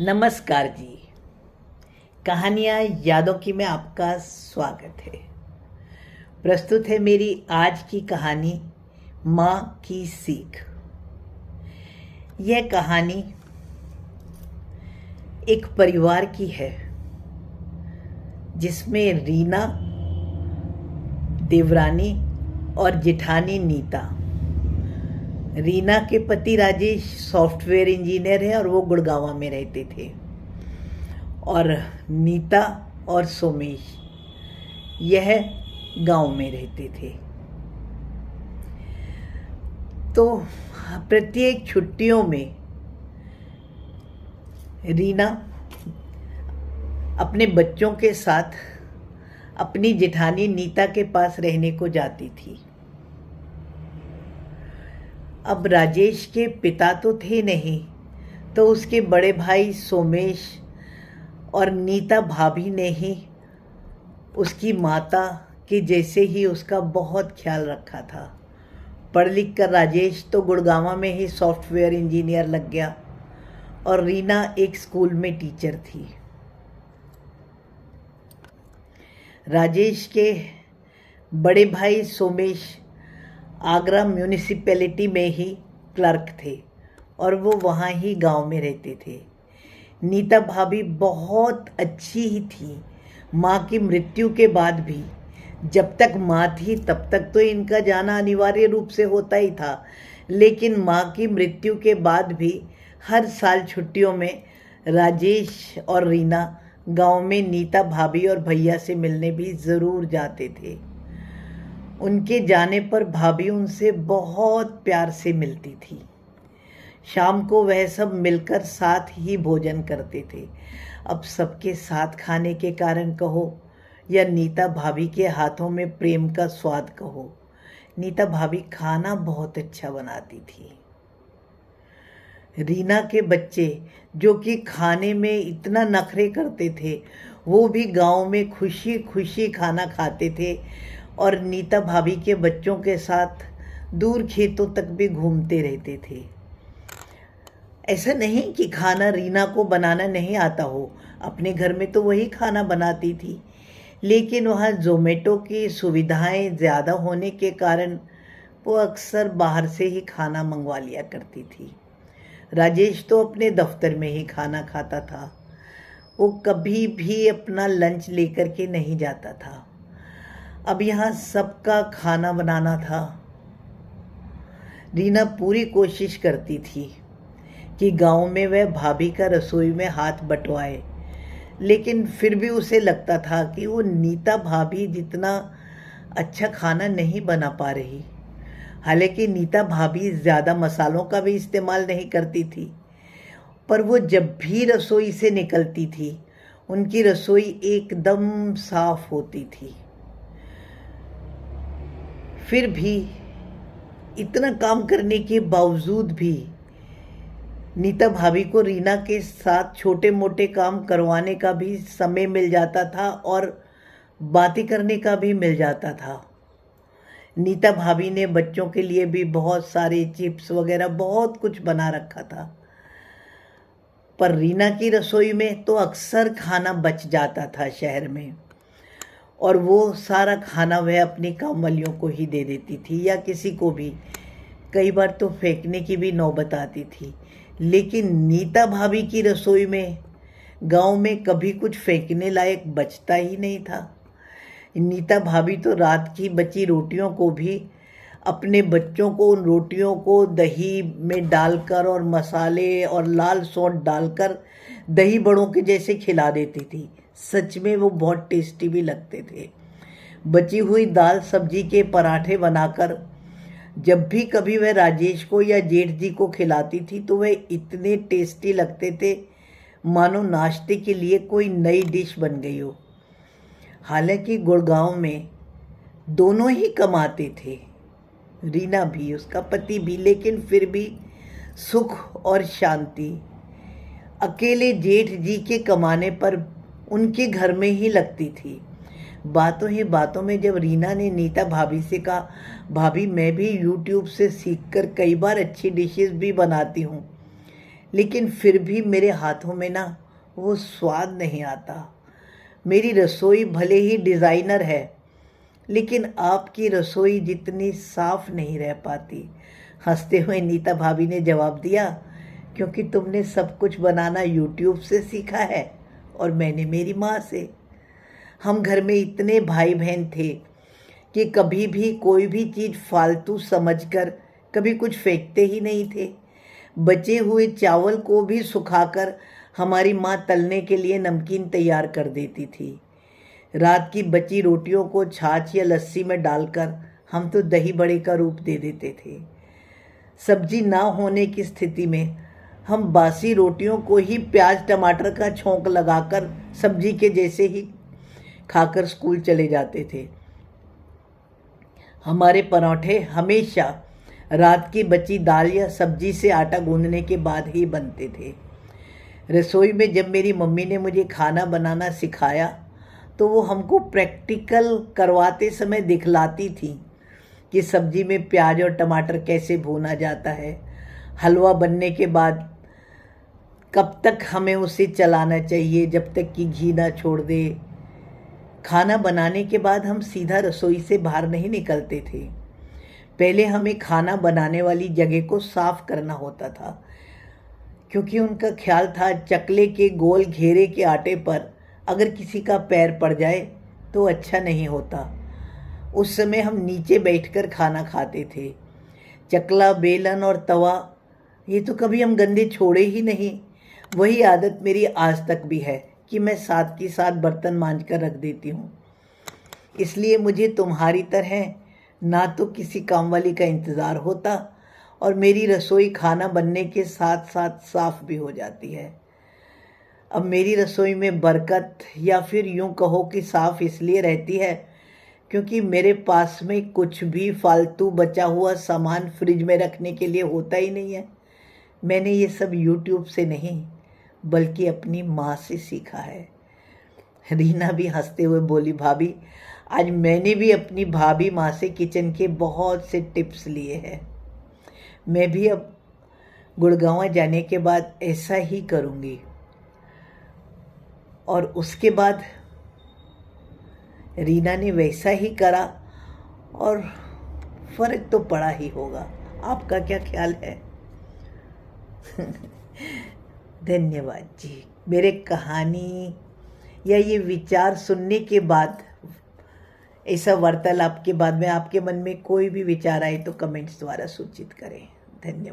नमस्कार जी। कहानियाँ यादों की में आपका स्वागत है। प्रस्तुत है मेरी आज की कहानी माँ की सीख। यह कहानी एक परिवार की है जिसमें रीना, देवरानी और जेठानी नीता। रीना के पति राजेश सॉफ्टवेयर इंजीनियर है और वो गुड़गांव में रहते थे, और नीता और सोमेश यह गांव में रहते थे। तो प्रत्येक छुट्टियों में रीना अपने बच्चों के साथ अपनी जेठानी नीता के पास रहने को जाती थी। अब राजेश के पिता तो थे नहीं, तो उसके बड़े भाई सोमेश और नीता भाभी ने ही उसकी माता के जैसे ही उसका बहुत ख्याल रखा था। पढ़ लिख कर राजेश तो गुड़गांव में ही सॉफ्टवेयर इंजीनियर लग गया और रीना एक स्कूल में टीचर थी। राजेश के बड़े भाई सोमेश आगरा म्यूनिसिपैलिटी में ही क्लर्क थे और वो वहाँ ही गांव में रहते थे। नीता भाभी बहुत अच्छी ही थी। माँ की मृत्यु के बाद भी जब तक माँ थी तब तक तो इनका जाना अनिवार्य रूप से होता ही था, लेकिन माँ की मृत्यु के बाद भी हर साल छुट्टियों में राजेश और रीना गांव में नीता भाभी और भैया से मिलने भी ज़रूर जाते थे। उनके जाने पर भाभी उनसे बहुत प्यार से मिलती थी। शाम को वह सब मिलकर साथ ही भोजन करते थे। अब सबके साथ खाने के कारण कहो या नीता भाभी के हाथों में प्रेम का स्वाद कहो, नीता भाभी खाना बहुत अच्छा बनाती थी। रीना के बच्चे जो कि खाने में इतना नखरे करते थे, वो भी गांव में खुशी खुशी खाना खाते थे और नीता भाभी के बच्चों के साथ दूर खेतों तक भी घूमते रहते थे। ऐसा नहीं कि खाना रीना को बनाना नहीं आता हो, अपने घर में तो वही खाना बनाती थी, लेकिन वहाँ ज़ोमैटो की सुविधाएं ज़्यादा होने के कारण वो अक्सर बाहर से ही खाना मंगवा लिया करती थी। राजेश तो अपने दफ्तर में ही खाना खाता था, वो कभी भी अपना लंच लेकर के नहीं जाता था। अब यहाँ सबका खाना बनाना था। रीना पूरी कोशिश करती थी कि गांव में वह भाभी का रसोई में हाथ बटवाए, लेकिन फिर भी उसे लगता था कि वो नीता भाभी जितना अच्छा खाना नहीं बना पा रही। हालांकि नीता भाभी ज़्यादा मसालों का भी इस्तेमाल नहीं करती थी, पर वो जब भी रसोई से निकलती थी उनकी रसोई एकदम साफ होती थी। फिर भी इतना काम करने के बावजूद भी नीता भाभी को रीना के साथ छोटे मोटे काम करवाने का भी समय मिल जाता था और बातें करने का भी मिल जाता था। नीता भाभी ने बच्चों के लिए भी बहुत सारे चिप्स वगैरह बहुत कुछ बना रखा था, पर रीना की रसोई में तो अक्सर खाना बच जाता था शहर में, और वो सारा खाना वह अपनी कामवालियों को ही दे देती थी या किसी को भी। कई बार तो फेंकने की भी नौबत आती थी, लेकिन नीता भाभी की रसोई में गांव में कभी कुछ फेंकने लायक बचता ही नहीं था। नीता भाभी तो रात की बची रोटियों को भी अपने बच्चों को उन रोटियों को दही में डालकर और मसाले और लाल सौंठ डालकर दही बड़ों के जैसे खिला देती थी। सच में वो बहुत टेस्टी भी लगते थे। बची हुई दाल सब्जी के पराठे बनाकर जब भी कभी वह राजेश को या जेठ जी को खिलाती थी तो वह इतने टेस्टी लगते थे मानो नाश्ते के लिए कोई नई डिश बन गई हो। हालांकि गुड़गांव में दोनों ही कमाते थे, रीना भी उसका पति भी, लेकिन फिर भी सुख और शांति अकेले जेठ जी के कमाने पर उनके घर में ही लगती थी। बातों ही बातों में जब रीना ने नीता भाभी से कहा, भाभी मैं भी यूट्यूब से सीखकर कई बार अच्छी डिशेस भी बनाती हूँ, लेकिन फिर भी मेरे हाथों में ना वो स्वाद नहीं आता। मेरी रसोई भले ही डिज़ाइनर है, लेकिन आपकी रसोई जितनी साफ नहीं रह पाती। हंसते हुए नीता भाभी ने जवाब दिया, क्योंकि तुमने सब कुछ बनाना यूट्यूब से सीखा है और मैंने मेरी माँ से। हम घर में इतने भाई बहन थे कि कभी भी कोई भी चीज़ फालतू समझकर कभी कुछ फेंकते ही नहीं थे। बचे हुए चावल को भी सुखाकर हमारी माँ तलने के लिए नमकीन तैयार कर देती थी। रात की बची रोटियों को छाछ या लस्सी में डालकर हम तो दही बड़े का रूप दे देते थे। सब्जी ना होने की स्थिति में हम बासी रोटियों को ही प्याज टमाटर का छौंक लगाकर सब्जी के जैसे ही खाकर स्कूल चले जाते थे। हमारे पराठे हमेशा रात की बची दाल या सब्जी से आटा गूंदने के बाद ही बनते थे। रसोई में जब मेरी मम्मी ने मुझे खाना बनाना सिखाया तो वो हमको प्रैक्टिकल करवाते समय दिखलाती थी कि सब्जी में प्याज और टमाटर कैसे भूना जाता है, हलवा बनने के बाद कब तक हमें उसे चलाना चाहिए जब तक कि घी ना छोड़ दे। खाना बनाने के बाद हम सीधा रसोई से बाहर नहीं निकलते थे। पहले हमें खाना बनाने वाली जगह को साफ करना होता था, क्योंकि उनका ख्याल था चकले के गोल घेरे के आटे पर अगर किसी का पैर पड़ जाए तो अच्छा नहीं होता। उस समय हम नीचे बैठकर खाना खाते थे। चकला, बेलन और तवा ये तो कभी हम गंदे छोड़े ही नहीं। वही आदत मेरी आज तक भी है कि मैं साथ के साथ बर्तन मांज कर रख देती हूँ। इसलिए मुझे तुम्हारी तरह ना तो किसी काम वाली का इंतज़ार होता और मेरी रसोई खाना बनने के साथ साथ साफ भी हो जाती है। अब मेरी रसोई में बरकत, या फिर यूँ कहो कि साफ इसलिए रहती है क्योंकि मेरे पास में कुछ भी फालतू बचा हुआ सामान फ्रिज में रखने के लिए होता ही नहीं है। मैंने ये सब यूट्यूब से नहीं बल्कि अपनी माँ से सीखा है। रीना भी हंसते हुए बोली, भाभी आज मैंने भी अपनी भाभी माँ से किचन के बहुत से टिप्स लिए हैं। मैं भी अब गुड़गांव जाने के बाद ऐसा ही करूँगी। और उसके बाद रीना ने वैसा ही करा और फर्क तो पड़ा ही होगा। आपका क्या ख्याल है? धन्यवाद जी। मेरे कहानी या ये विचार सुनने के बाद, ऐसा वार्तालाप के बाद में आपके मन में कोई भी विचार आए तो कमेंट्स द्वारा सूचित करें। धन्यवाद।